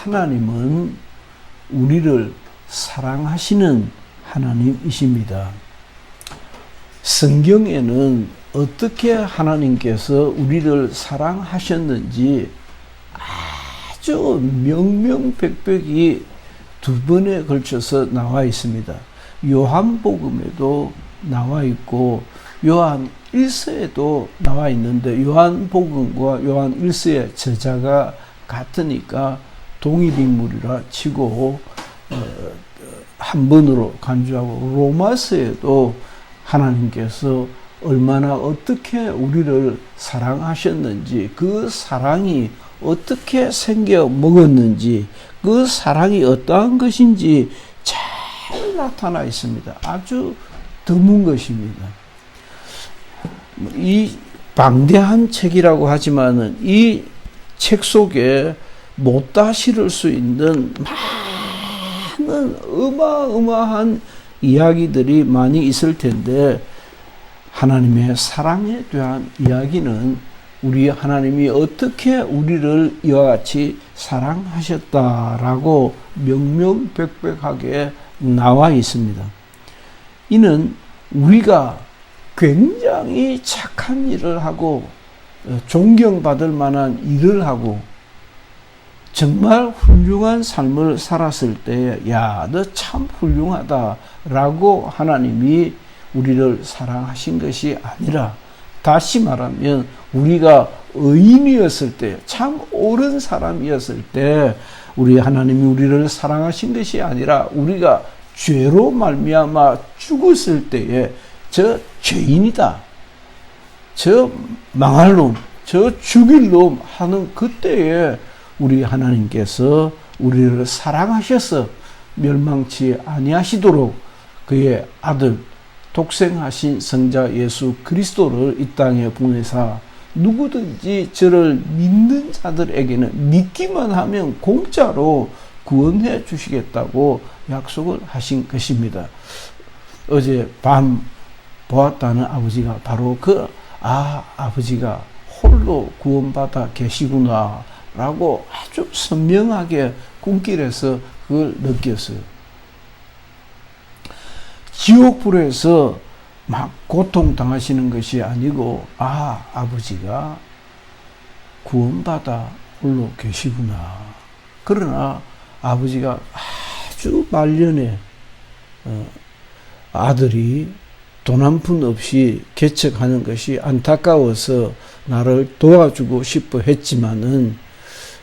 하나님은 우리를 사랑하시는 하나님이십니다. 성경에는 어떻게 하나님께서 우리를 사랑하셨는지 아주 명명백백이 두 번에 걸쳐서 나와 있습니다. 요한복음에도 나와 있고 요한 1서에도 나와 있는데 요한복음과 요한 1서의 저자가 같으니까 동일인물이라 치고 한 번으로 간주하고 로마서에도 하나님께서 얼마나 어떻게 우리를 사랑하셨는지 그 사랑이 어떻게 생겨 먹었는지 그 사랑이 어떠한 것인지 잘 나타나 있습니다. 아주 드문 것입니다. 이 방대한 책이라고 하지만은 이 책 속에 못다 실을 수 있는 많은 어마어마한 이야기들이 많이 있을 텐데 하나님의 사랑에 대한 이야기는 우리 하나님이 어떻게 우리를 이와 같이 사랑하셨다라고 명명백백하게 나와 있습니다. 이는 우리가 굉장히 착한 일을 하고 존경받을 만한 일을 하고 정말 훌륭한 삶을 살았을 때, 야, 너 참 훌륭하다라고 하나님이 우리를 사랑하신 것이 아니라, 다시 말하면 우리가 의인이었을 때, 참 옳은 사람이었을 때, 우리 하나님이 우리를 사랑하신 것이 아니라, 우리가 죄로 말미암아 죽었을 때에 저 죄인이다, 저 망할 놈, 저 죽일 놈 하는 그때에 우리 하나님께서 우리를 사랑하셔서 멸망치 아니하시도록 그의 아들 독생하신 성자 예수 그리스도를 이 땅에 보내사 누구든지 저를 믿는 자들에게는 믿기만 하면 공짜로 구원해 주시겠다고 약속을 하신 것입니다. 어제 밤 보았다는 아버지가 바로 아버지가 홀로 구원받아 계시구나 라고 아주 선명하게 꿈길에서 그걸 느꼈어요. 지옥불에서 막 고통당하시는 것이 아니고 아버지가 구원받아 홀로 계시구나. 그러나 아버지가 아주 말년에 아들이 돈 한 푼 없이 개척하는 것이 안타까워서 나를 도와주고 싶어 했지만은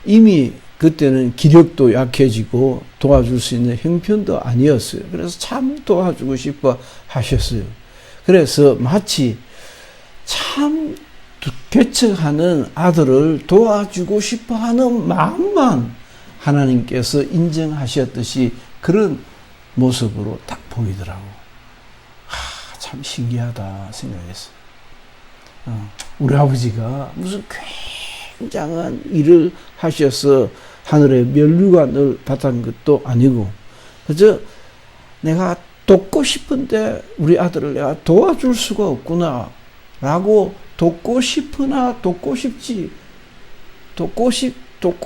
이미 그때는 기력도 약해지고 도와줄 수 있는 형편도 아니었어요. 그래서 참 도와주고 싶어 하셨어요. 그래서 마치 참 개척하는 아들을 도와주고 싶어 하는 마음만 하나님께서 인정하셨듯이 그런 모습으로 딱 보이더라고. 참 신기하다 생각했어요. 우리 아버지가 무슨 굉장한 일을 하셔서 하늘의 면류관을 받은 것도 아니고 그저 내가 돕고 싶은데 우리 아들을 내가 도와줄 수가 없구나 라고 돕고 싶으나 돕고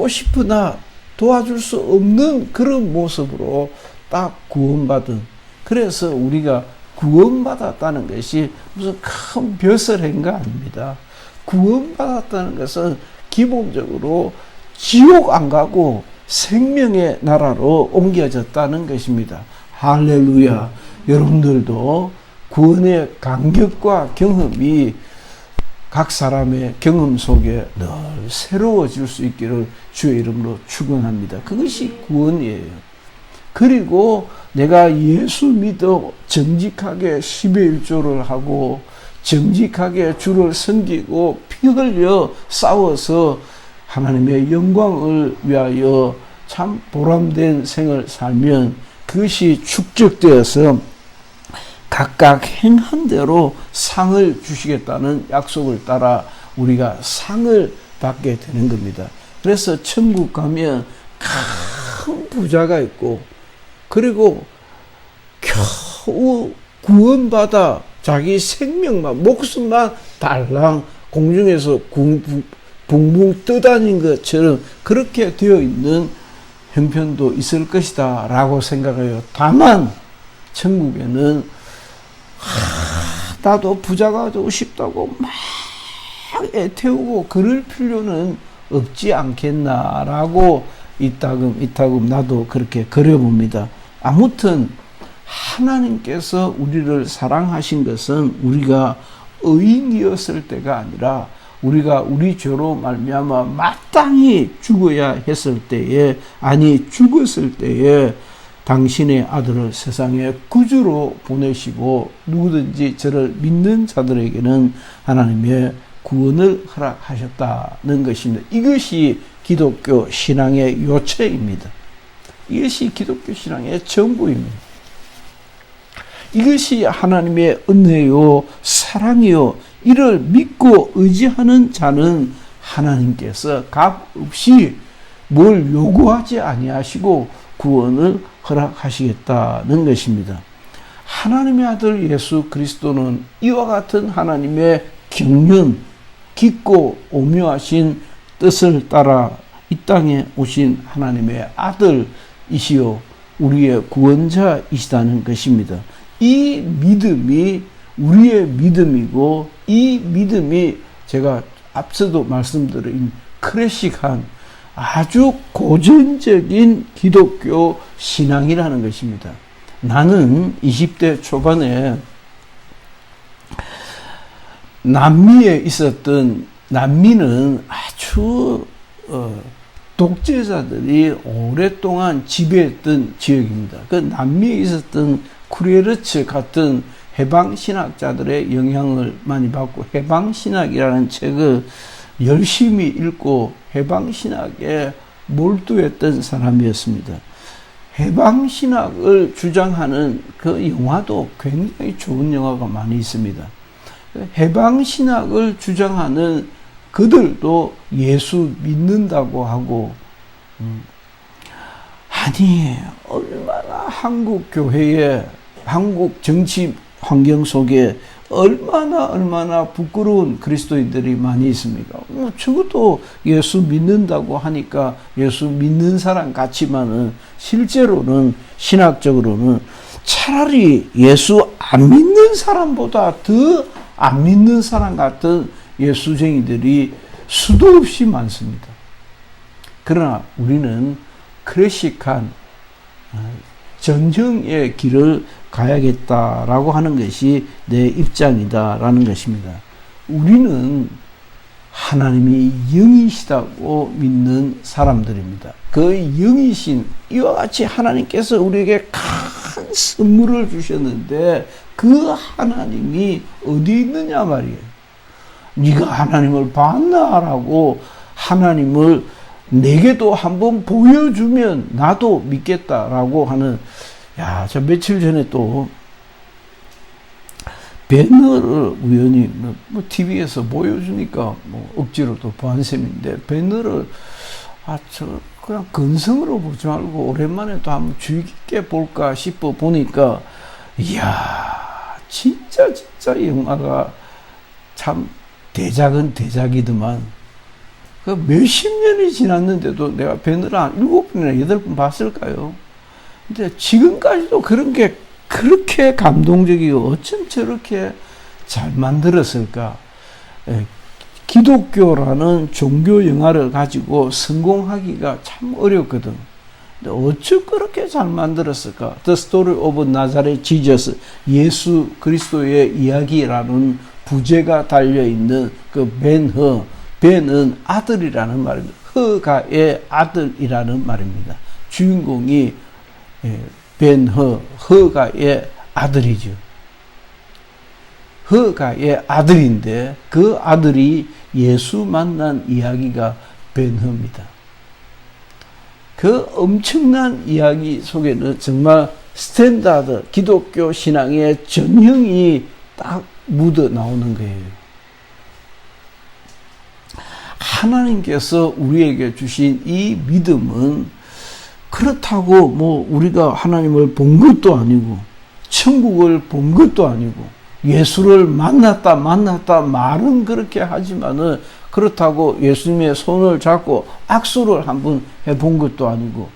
싶으나 도와줄 수 없는 그런 모습으로 딱 구원받은, 그래서 우리가 구원받았다는 것이 무슨 큰 벼슬행가 아닙니다. 구원받았다는 것은 기본적으로 지옥 안 가고 생명의 나라로 옮겨졌다는 것입니다. 할렐루야. 여러분들도 구원의 감격과 경험이 각 사람의 경험 속에 늘 새로워질 수 있기를 주의 이름으로 축원합니다. 그것이 구원이에요. 그리고 내가 예수 믿어 정직하게 11조를 하고 정직하게 주를 섬기고 피 흘려 싸워서 하나님의 영광을 위하여 참 보람된 생을 살면 그것이 축적되어서 각각 행한 대로 상을 주시겠다는 약속을 따라 우리가 상을 받게 되는 겁니다. 그래서 천국 가면 큰 부자가 있고, 그리고 겨우 구원받아 자기 생명만, 목숨만 달랑 공중에서 붕붕 떠다닌 것처럼 그렇게 되어 있는 형편도 있을 것이다 라고 생각해요. 다만 천국에는 나도 부자가 되고 싶다고 막 애태우고 그럴 필요는 없지 않겠나라고 이따금 나도 그렇게 그려봅니다. 아무튼 하나님께서 우리를 사랑하신 것은 우리가 의인이었을 때가 아니라 우리가 우리 죄로 말미암아 마땅히 죽어야 했을 때에, 아니 죽었을 때에 당신의 아들을 세상에 구주로 보내시고 누구든지 저를 믿는 자들에게는 하나님의 구원을 허락하셨다는 것입니다. 이것이 기독교 신앙의 요체입니다. 이것이 기독교 신앙의 전부입니다. 이것이 하나님의 은혜요 사랑이요, 이를 믿고 의지하는 자는 하나님께서 값없이 뭘 요구하지 아니하시고 구원을 허락하시겠다는 것입니다. 하나님의 아들 예수 그리스도는 이와 같은 하나님의 경륜, 깊고 오묘하신 뜻을 따라 이 땅에 오신 하나님의 아들이시요 우리의 구원자이시다는 것입니다. 이 믿음이 우리의 믿음이고, 이 믿음이 제가 앞서도 말씀드린 클래식한 아주 고전적인 기독교 신앙이라는 것입니다. 나는 20대 초반에 남미에 있었던, 남미는 아주 독재자들이 오랫동안 지배했던 지역입니다. 그 남미에 있었던 쿠리에르츠 같은 해방신학자들의 영향을 많이 받고 해방신학이라는 책을 열심히 읽고 해방신학에 몰두했던 사람이었습니다. 해방신학을 주장하는 그 영화도 굉장히 좋은 영화가 많이 있습니다. 해방신학을 주장하는 그들도 예수 믿는다고 하고, 아니 얼마나 한국 교회에, 한국 정치 환경 속에 얼마나 부끄러운 그리스도인들이 많이 있습니까? 적어도 예수 믿는다고 하니까 예수 믿는 사람 같지만은 실제로는, 신학적으로는 차라리 예수 안 믿는 사람보다 더 안 믿는 사람 같은 예수쟁이들이 수도 없이 많습니다. 그러나 우리는 클래식한 전형의 길을 가야겠다라고 하는 것이 내 입장이다라는 것입니다. 우리는 하나님이 영이시다고 믿는 사람들입니다. 그 영이신, 이와 같이 하나님께서 우리에게 큰 선물을 주셨는데 그 하나님이 어디 있느냐 말이에요. 네가 하나님을 봤나라고 하나님을 내게도 한번 보여주면 나도 믿겠다라고 하는, 저 며칠 전에 또 배너를 우연히 TV에서 보여주니까 억지로 또 보한 셈인데, 배너를 그냥 근성으로 보지 말고 오랜만에 또 한번 주의 깊게 볼까 싶어 보니까, 이야, 진짜 영화가 참 대작은 대작이더만, 그 몇십 년이 지났는데도 내가 배너를 한 7번이나 8번 봤을까요? 근데 지금까지도 그런 게 그렇게 감동적이고 어쩜 저렇게 잘 만들었을까? 기독교라는 종교 영화를 가지고 성공하기가 참 어렵거든. 근데 어쩜 그렇게 잘 만들었을까? The Story of Nazareth Jesus, 예수 그리스도의 이야기라는 부제가 달려있는 그 벤허, 벤은 아들이라는 말입니다. 허가의 아들이라는 말입니다. 주인공이 벤허, 허가의 아들이죠. 허가의 아들인데 그 아들이 예수 만난 이야기가 벤허입니다. 그 엄청난 이야기 속에는 정말 스탠다드 기독교 신앙의 전형이 딱 묻어 나오는 거예요. 하나님께서 우리에게 주신 이 믿음은 그렇다고 우리가 하나님을 본 것도 아니고 천국을 본 것도 아니고 예수를 만났다 말은 그렇게 하지만은 그렇다고 예수님의 손을 잡고 악수를 한번 해본 것도 아니고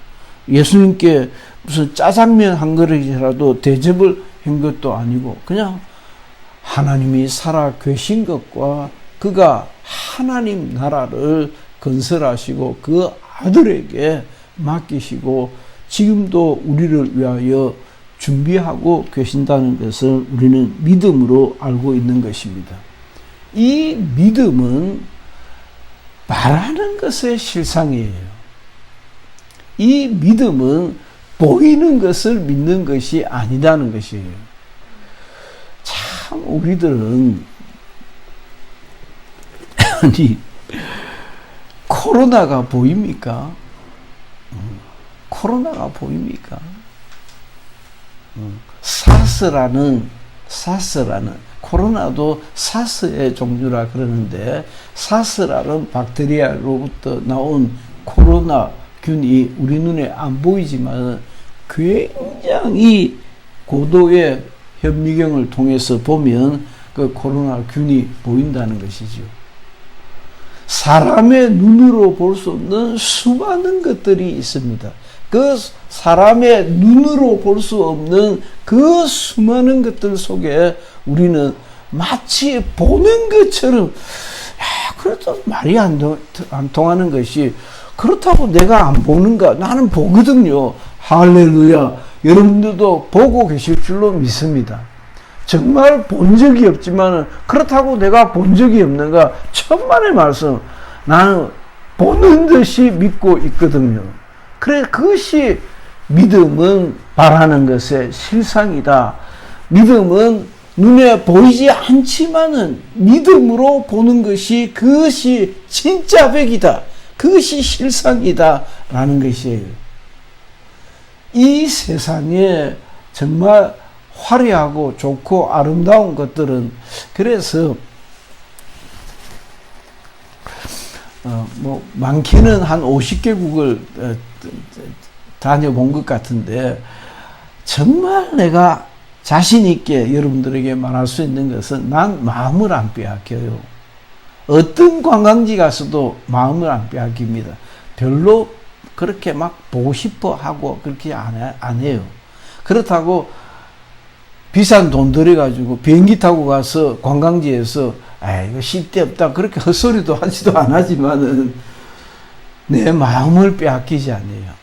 예수님께 무슨 짜장면 한 그릇이라도 대접을 한 것도 아니고 그냥 하나님이 살아 계신 것과 그가 하나님 나라를 건설하시고 그 아들에게 맡기시고 지금도 우리를 위하여 준비하고 계신다는 것을 우리는 믿음으로 알고 있는 것입니다. 이 믿음은 말하는 것의 실상이에요. 이 믿음은 보이는 것을 믿는 것이 아니라는 것이에요. 참 우리들은 아니 코로나가 보입니까? 코로나가 보입니까? 사스라는 코로나도 사스의 종류라 그러는데 사스라는 박테리아로부터 나온 코로나균이 우리 눈에 안 보이지만 굉장히 고도의 현미경을 통해서 보면 그 코로나균이 보인다는 것이죠. 사람의 눈으로 볼 수 없는 수많은 것들이 있습니다. 그 사람의 눈으로 볼 수 없는 그 수많은 것들 속에 우리는 마치 보는 것처럼 그래도 말이 안 통하는 것이 그렇다고 내가 안 보는가? 나는 보거든요. 할렐루야. 여러분들도 보고 계실 줄로 믿습니다. 정말 본 적이 없지만 그렇다고 내가 본 적이 없는가? 천만의 말씀. 나는 보는 듯이 믿고 있거든요. 그래 그것이 믿음은 바라는 것의 실상이다. 믿음은 눈에 보이지 않지만은 믿음으로 보는 것이 그것이 진짜 백이다. 그것이 실상이다. 라는 것이에요. 이 세상에 정말 화려하고 좋고 아름다운 것들은 그래서 많게는 한 50개국을 다녀본 것 같은데 정말 내가 자신 있게 여러분들에게 말할 수 있는 것은 난 마음을 안 빼앗겨요. 어떤 관광지 가서도 마음을 안 빼앗깁니다. 별로 그렇게 막 보고 싶어 하고 그렇게 안 해요. 그렇다고 비싼 돈 들여가지고 비행기 타고 가서 관광지에서 이거 쓸데없다 그렇게 헛소리도 하지도 안 하지만은 내 마음을 빼앗기지 않아요.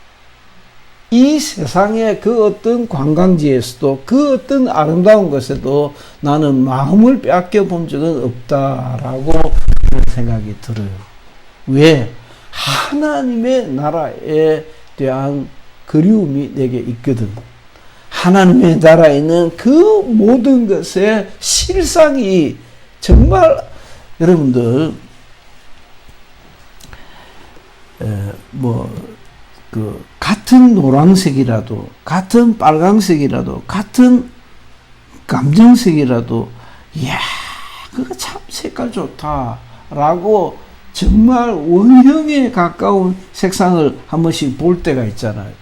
이 세상의 그 어떤 관광지에서도 그 어떤 아름다운 것에도 나는 마음을 빼앗겨 본 적은 없다라고 생각이 들어요. 왜? 하나님의 나라에 대한 그리움이 내게 있거든. 하나님의 나라에 있는 그 모든 것의 실상이 정말 여러분들 같은 노란색이라도 같은 빨강색이라도 같은 감정색이라도 이야 그거 참 색깔 좋다라고 정말 원형에 가까운 색상을 한 번씩 볼 때가 있잖아요.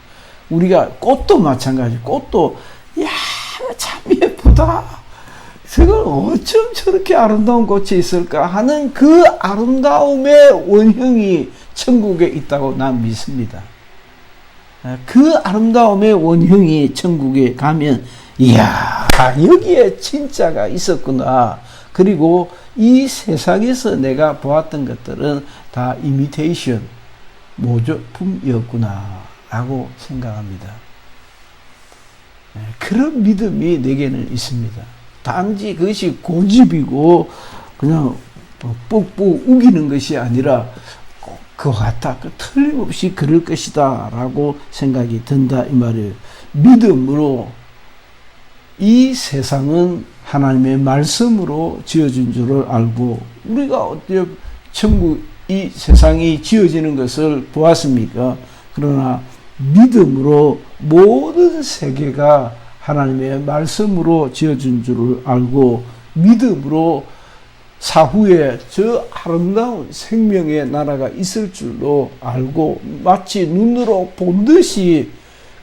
우리가 꽃도 마찬가지. 꽃도 야 참 예쁘다. 저걸 어쩜 저렇게 아름다운 꽃이 있을까 하는 그 아름다움의 원형이 천국에 있다고 난 믿습니다. 그 아름다움의 원형이 천국에 가면 이야 여기에 진짜가 있었구나. 그리고 이 세상에서 내가 보았던 것들은 다 이미테이션, 모조품이었구나 라고 생각합니다. 그런 믿음이 내게는 있습니다. 단지 그것이 고집이고 그냥 뻑뻑 우기는 것이 아니라 그와 같다. 틀림없이 그럴 것이다 라고 생각이 든다 이 말이에요. 믿음으로 이 세상은 하나님의 말씀으로 지어진 줄을 알고 우리가 어떻게 천국 이 세상이 지어지는 것을 보았습니까? 그러나 믿음으로 모든 세계가 하나님의 말씀으로 지어진 줄을 알고 믿음으로 사후에 저 아름다운 생명의 나라가 있을 줄로 알고 마치 눈으로 본 듯이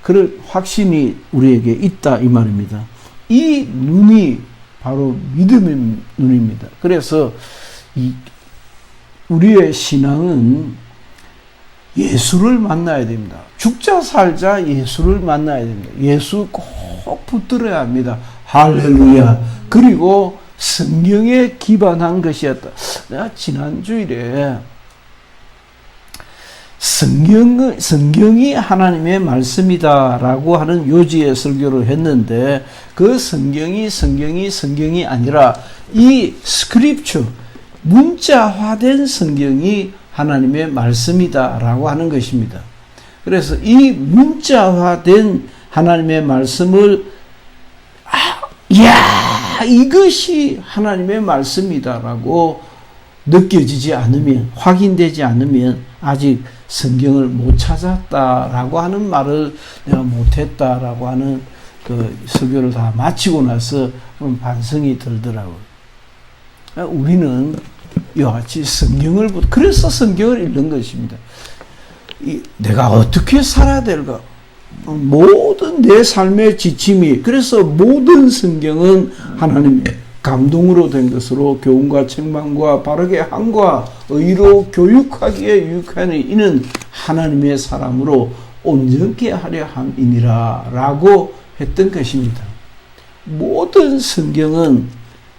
그런 확신이 우리에게 있다 이 말입니다. 이 눈이 바로 믿음의 눈입니다. 그래서 우리의 신앙은 예수를 만나야 됩니다. 죽자 살자 예수를 만나야 됩니다. 예수 꼭 붙들어야 합니다. 할렐루야. 그리고 성경에 기반한 것이었다. 내가 지난주일에 성경이 하나님의 말씀이다라고 하는 요지의 설교를 했는데, 그 성경이 아니라 이 스크립처, 문자화된 성경이 하나님의 말씀이다라고 하는 것입니다. 그래서 이 문자화된 하나님의 말씀을 이것이 하나님의 말씀이다라고 느껴지지 않으면, 확인되지 않으면 아직 성경을 못 찾았다라고 하는 말을 내가 못했다라고 하는 그 설교를 다 마치고 나서 좀 반성이 들더라고요. 우리는 이와 같이 그래서 성경을 읽는 것입니다. 내가 어떻게 살아야 될까? 모든 내 삶의 지침이, 그래서 모든 성경은 하나님의 감동으로 된 것으로 교훈과 책망과 바르게 함과 의로 교육하기에 유익하니 이는 하나님의 사람으로 온전케 하려 함이니라 라고 했던 것입니다. 모든 성경은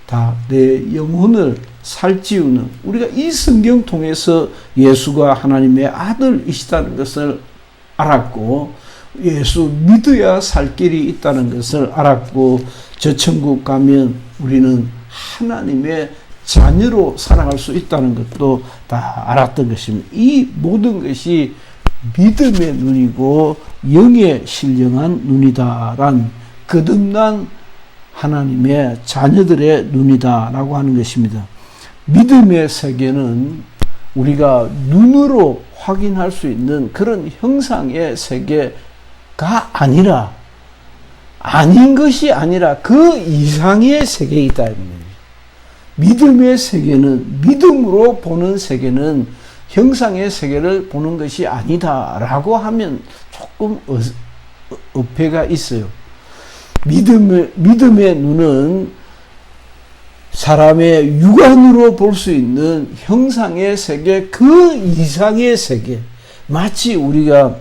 다 내 영혼을 살찌우는, 우리가 이 성경 통해서 예수가 하나님의 아들이시다는 것을 알았고, 예수 믿어야 살 길이 있다는 것을 알았고, 저 천국 가면 우리는 하나님의 자녀로 살아갈 수 있다는 것도 다 알았던 것입니다. 이 모든 것이 믿음의 눈이고 영에 신령한 눈이다란 거듭난 하나님의 자녀들의 눈이다라고 하는 것입니다. 믿음의 세계는 우리가 눈으로 확인할 수 있는 그런 형상의 세계가 아니라, 아닌 것이 아니라 그 이상의 세계이다. 믿음의 세계는, 믿음으로 보는 세계는 형상의 세계를 보는 것이 아니다라고 하면 조금 어폐가 있어요. 믿음의 눈은 사람의 육안으로 볼 수 있는 형상의 세계, 그 이상의 세계, 마치 우리가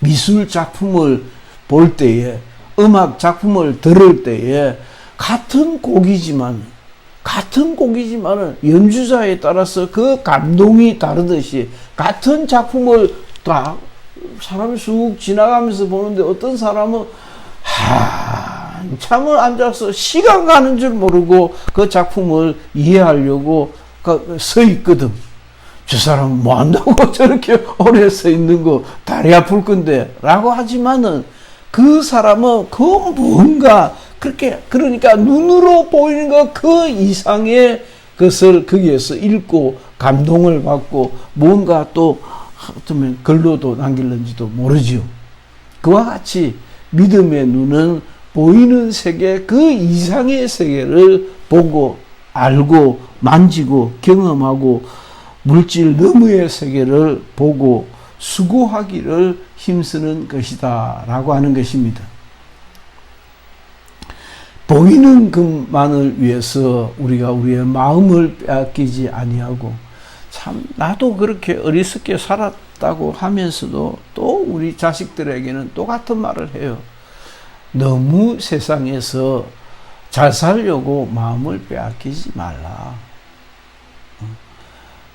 미술 작품을 볼 때에, 음악 작품을 들을 때에 같은 곡이지만 연주자에 따라서 그 감동이 다르듯이, 같은 작품을 딱 사람이 쑥 지나가면서 보는데 어떤 사람은 한참을 앉아서 시간 가는 줄 모르고 그 작품을 이해하려고 서 있거든. 저 사람은 뭐 한다고 저렇게 오래 서 있는 거, 다리 아플 건데 라고 하지만은, 그 사람은 그 뭔가 그러니까 눈으로 보이는 것 그 이상의 것을 거기에서 읽고 감동을 받고 뭔가 또 어쩌면 글로도 남길는지도 모르지요. 그와 같이 믿음의 눈은 보이는 세계 그 이상의 세계를 보고 알고 만지고 경험하고 물질 너머의 세계를 보고 수고하기를 힘쓰는 것이다 라고 하는 것입니다. 보이는 것만을 위해서 우리가 우리의 마음을 빼앗기지 아니하고, 참 나도 그렇게 어리석게 살았다고 하면서도 또 우리 자식들에게는 똑같은 말을 해요. 너무 세상에서 잘 살려고 마음을 빼앗기지 말라.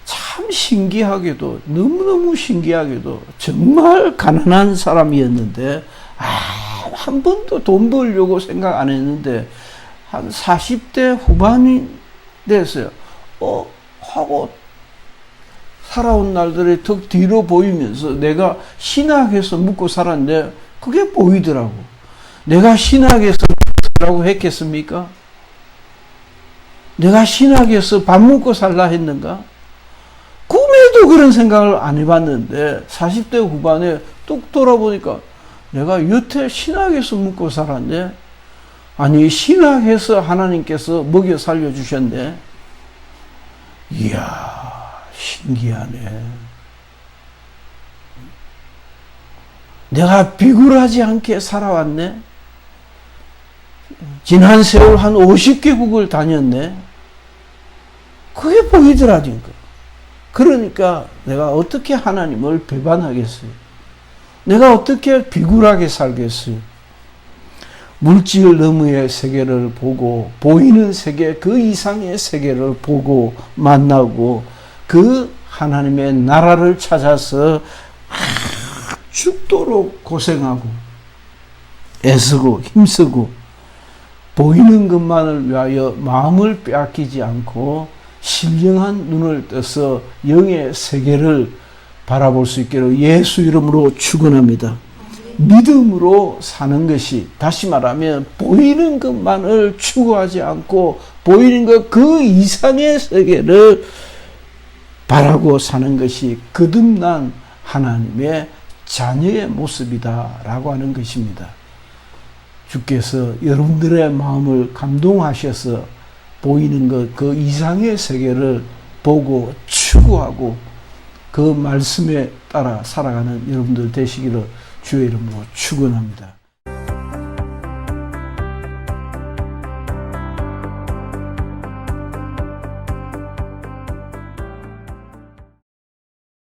참 신기하게도, 너무너무 신기하게도 정말 가난한 사람이었는데 한 번도 돈 벌려고 생각 안 했는데 한 40대 후반이 됐어요. 하고 살아온 날들이 턱 뒤로 보이면서 내가 신학에서 묵고 살았는데 그게 보이더라고. 내가 신학에서 살라고 했겠습니까? 내가 신학에서 밥 먹고 살라 했는가? 꿈에도 그런 생각을 안 해봤는데 40대 후반에 뚝 돌아보니까 내가 여태 신학에서 묵고 살았네. 아니 신학에서 하나님께서 먹여 살려주셨네. 이야 신기하네. 내가 비굴하지 않게 살아왔네. 지난 세월 한 50개국을 다녔네. 그게 보이더라니까. 그러니까 내가 어떻게 하나님을 배반하겠어요? 내가 어떻게 비굴하게 살겠어요? 물질 너머의 세계를 보고, 보이는 세계 그 이상의 세계를 보고 만나고, 그 하나님의 나라를 찾아서 죽도록 고생하고 애쓰고 힘쓰고 보이는 것만을 위하여 마음을 빼앗기지 않고 신령한 눈을 떠서 영의 세계를 바라볼 수 있기를 예수 이름으로 축원합니다. 믿음으로 사는 것이, 다시 말하면 보이는 것만을 추구하지 않고 보이는 것 그 이상의 세계를 바라고 사는 것이 거듭난 하나님의 자녀의 모습이다라고 하는 것입니다. 주께서 여러분들의 마음을 감동하셔서 보이는 것 그 이상의 세계를 보고 추구하고 그 말씀에 따라 살아가는 여러분들 되시기를 주의 이름으로 축원합니다.